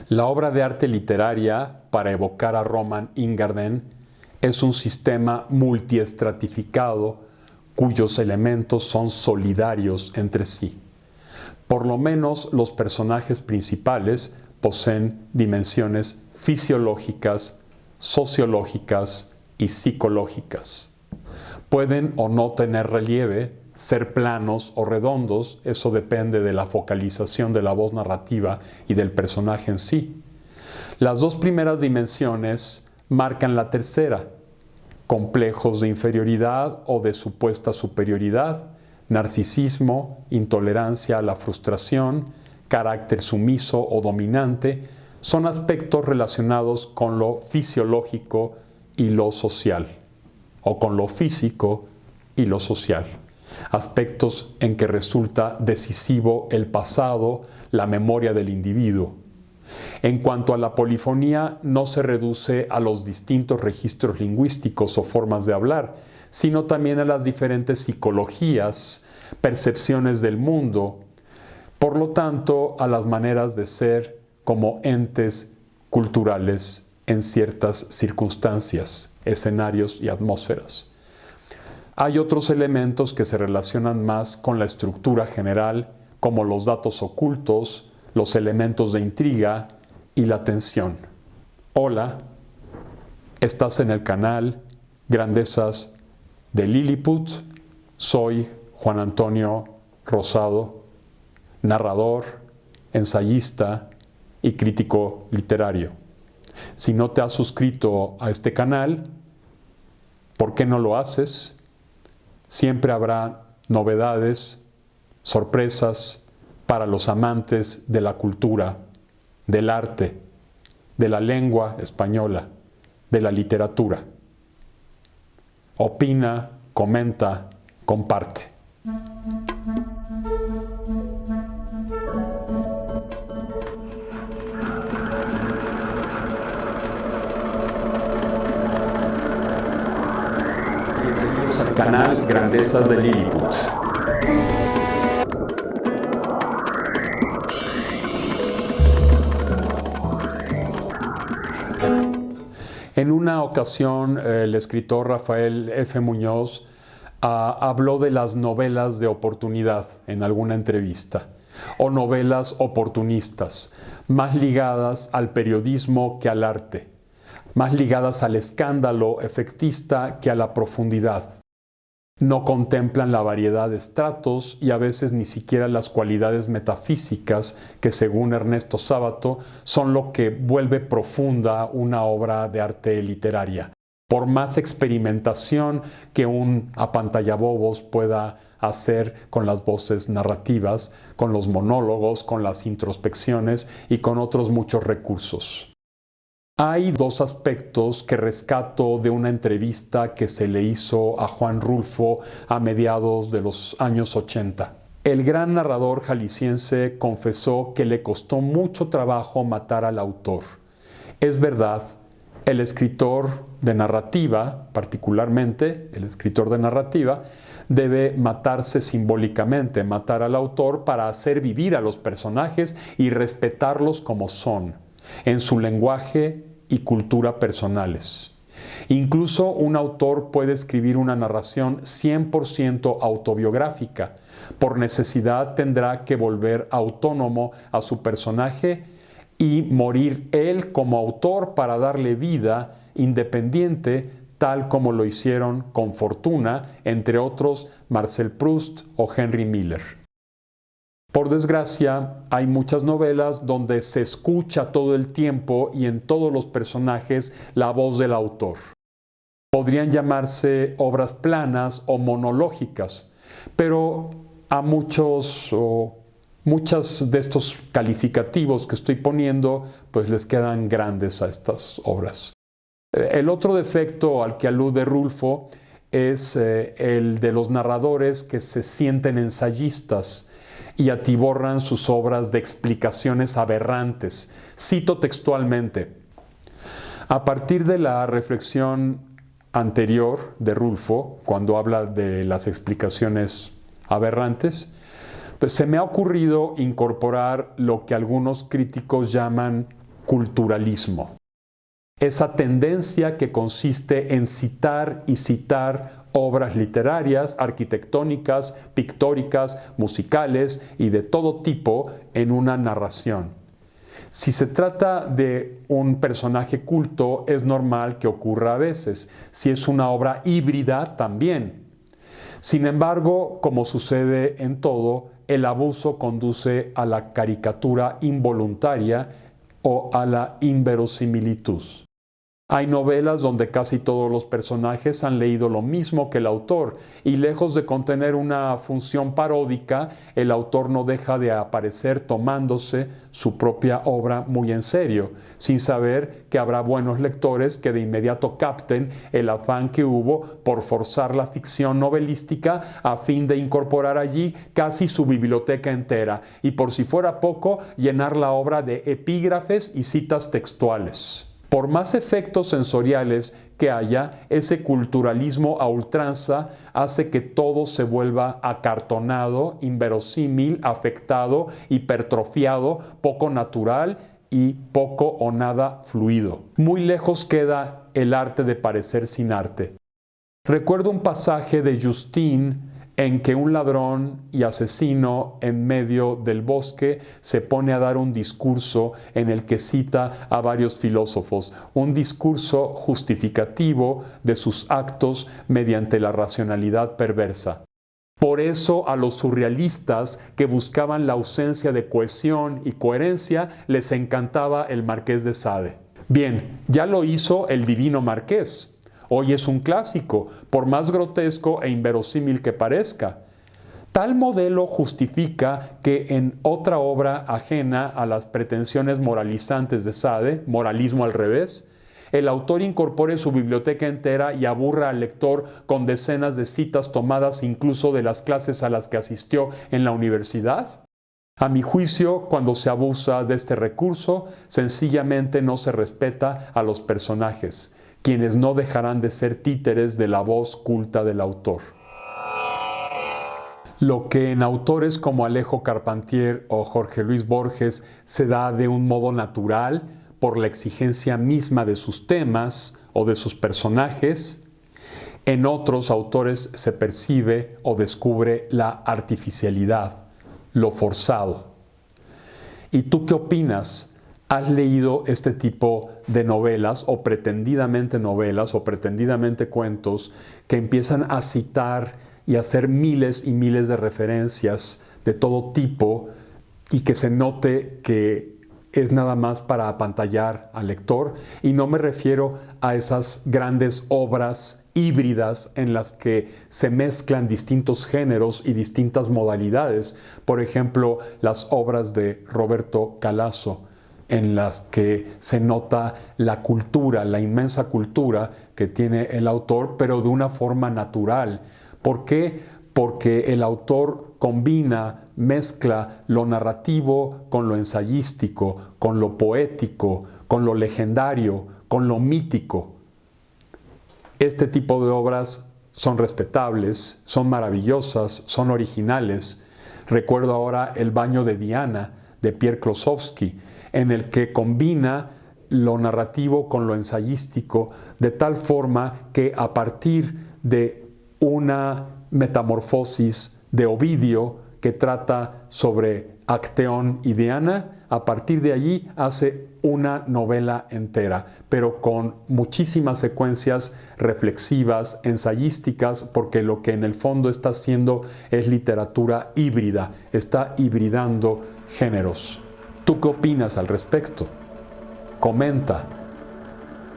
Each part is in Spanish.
La obra de arte literaria, para evocar a Roman Ingarden, es un sistema multiestratificado cuyos elementos son solidarios entre sí. Por lo menos los personajes principales poseen dimensiones fisiológicas, sociológicas y psicológicas. Pueden o no tener relieve, ser planos o redondos, eso depende de la focalización de la voz narrativa y del personaje en sí. Las dos primeras dimensiones marcan la tercera: complejos de inferioridad o de supuesta superioridad, narcisismo, intolerancia a la frustración, carácter sumiso o dominante, son aspectos relacionados con lo fisiológico y lo social, o con lo físico y lo social. Aspectos en que resulta decisivo el pasado, la memoria del individuo. En cuanto a la polifonía, no se reduce a los distintos registros lingüísticos o formas de hablar, sino también a las diferentes psicologías, percepciones del mundo, por lo tanto, a las maneras de ser como entes culturales en ciertas circunstancias, escenarios y atmósferas. Hay otros elementos que se relacionan más con la estructura general, como los datos ocultos, los elementos de intriga y la tensión. Hola, estás en el canal Grandezas de Lilliput. Soy Juan Antonio Rosado, narrador, ensayista y crítico literario. Si no te has suscrito a este canal, ¿por qué no lo haces? Siempre habrá novedades, sorpresas para los amantes de la cultura, del arte, de la lengua española, de la literatura. Opina, comenta, comparte. Bienvenidos al canal Grandezas de Lilliput. En una ocasión, el escritor Rafael F. Muñoz habló de las novelas de oportunidad en alguna entrevista, o novelas oportunistas, más ligadas al periodismo que al arte, más ligadas al escándalo efectista que a la profundidad. No contemplan la variedad de estratos y a veces ni siquiera las cualidades metafísicas que, según Ernesto Sábato, son lo que vuelve profunda una obra de arte literaria. Por más experimentación que un apantallabobos pueda hacer con las voces narrativas, con los monólogos, con las introspecciones y con otros muchos recursos. Hay dos aspectos que rescato de una entrevista que se le hizo a Juan Rulfo a mediados de los años 80. El gran narrador jalisciense confesó que le costó mucho trabajo matar al autor. Es verdad, el escritor de narrativa, particularmente el escritor de narrativa, debe matarse simbólicamente, matar al autor para hacer vivir a los personajes y respetarlos como son, en su lenguaje y cultura personales. Incluso un autor puede escribir una narración 100% autobiográfica. Por necesidad tendrá que volver autónomo a su personaje y morir él como autor para darle vida independiente, tal como lo hicieron con fortuna, entre otros Marcel Proust o Henry Miller. Por desgracia, hay muchas novelas donde se escucha todo el tiempo y en todos los personajes la voz del autor. Podrían llamarse obras planas o monológicas, pero a muchos de estos calificativos que estoy poniendo, pues les quedan grandes a estas obras. El otro defecto al que alude Rulfo es el de los narradores que se sienten ensayistas y atiborran sus obras de explicaciones aberrantes. Cito textualmente: a partir de la reflexión anterior de Rulfo, cuando habla de las explicaciones aberrantes, pues se me ha ocurrido incorporar lo que algunos críticos llaman culturalismo. Esa tendencia que consiste en citar y citar obras literarias, arquitectónicas, pictóricas, musicales y de todo tipo en una narración. Si se trata de un personaje culto, es normal que ocurra a veces. Si es una obra híbrida, también. Sin embargo, como sucede en todo, el abuso conduce a la caricatura involuntaria o a la inverosimilitud. Hay novelas donde casi todos los personajes han leído lo mismo que el autor y lejos de contener una función paródica, el autor no deja de aparecer tomándose su propia obra muy en serio, sin saber que habrá buenos lectores que de inmediato capten el afán que hubo por forzar la ficción novelística a fin de incorporar allí casi su biblioteca entera y, por si fuera poco, llenar la obra de epígrafes y citas textuales. Por más efectos sensoriales que haya, ese culturalismo a ultranza hace que todo se vuelva acartonado, inverosímil, afectado, hipertrofiado, poco natural y poco o nada fluido. Muy lejos queda el arte de parecer sin arte. Recuerdo un pasaje de Justine en que un ladrón y asesino en medio del bosque se pone a dar un discurso en el que cita a varios filósofos, un discurso justificativo de sus actos mediante la racionalidad perversa. Por eso a los surrealistas que buscaban la ausencia de cohesión y coherencia les encantaba el Marqués de Sade. Bien, ya lo hizo el Divino Marqués. Hoy es un clásico, por más grotesco e inverosímil que parezca. Tal modelo justifica que en otra obra ajena a las pretensiones moralizantes de Sade, Moralismo al revés, el autor incorpore su biblioteca entera y aburra al lector con decenas de citas tomadas incluso de las clases a las que asistió en la universidad. A mi juicio, cuando se abusa de este recurso, sencillamente no se respeta a los personajes, quienes no dejarán de ser títeres de la voz culta del autor. Lo que en autores como Alejo Carpentier o Jorge Luis Borges se da de un modo natural por la exigencia misma de sus temas o de sus personajes, en otros autores se percibe o descubre la artificialidad, lo forzado. ¿Y tú qué opinas? ¿Has leído este tipo de novelas o pretendidamente cuentos que empiezan a citar y hacer miles y miles de referencias de todo tipo y que se note que es nada más para apantallar al lector? Y no me refiero a esas grandes obras híbridas en las que se mezclan distintos géneros y distintas modalidades. Por ejemplo, las obras de Roberto Calazo, en las que se nota la cultura, la inmensa cultura que tiene el autor, pero de una forma natural. ¿Por qué? Porque el autor combina, mezcla lo narrativo con lo ensayístico, con lo poético, con lo legendario, con lo mítico. Este tipo de obras son respetables, son maravillosas, son originales. Recuerdo ahora El baño de Diana, de Pierre Klossowski, en el que combina lo narrativo con lo ensayístico de tal forma que a partir de una metamorfosis de Ovidio que trata sobre Acteón y Diana, a partir de allí hace una novela entera, pero con muchísimas secuencias reflexivas, ensayísticas, porque lo que en el fondo está haciendo es literatura híbrida, está hibridando géneros. ¿Tú qué opinas al respecto? Comenta.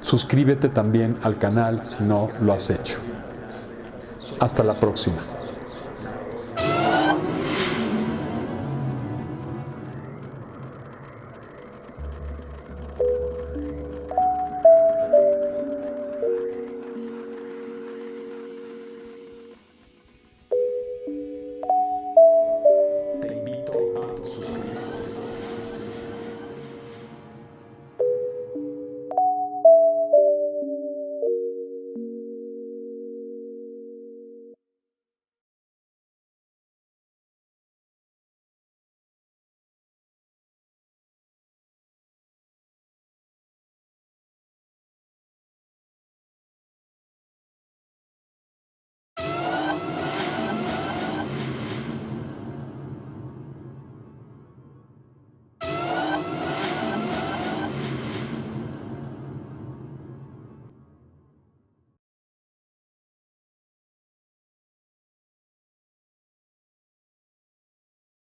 Suscríbete también al canal si no lo has hecho. Hasta la próxima.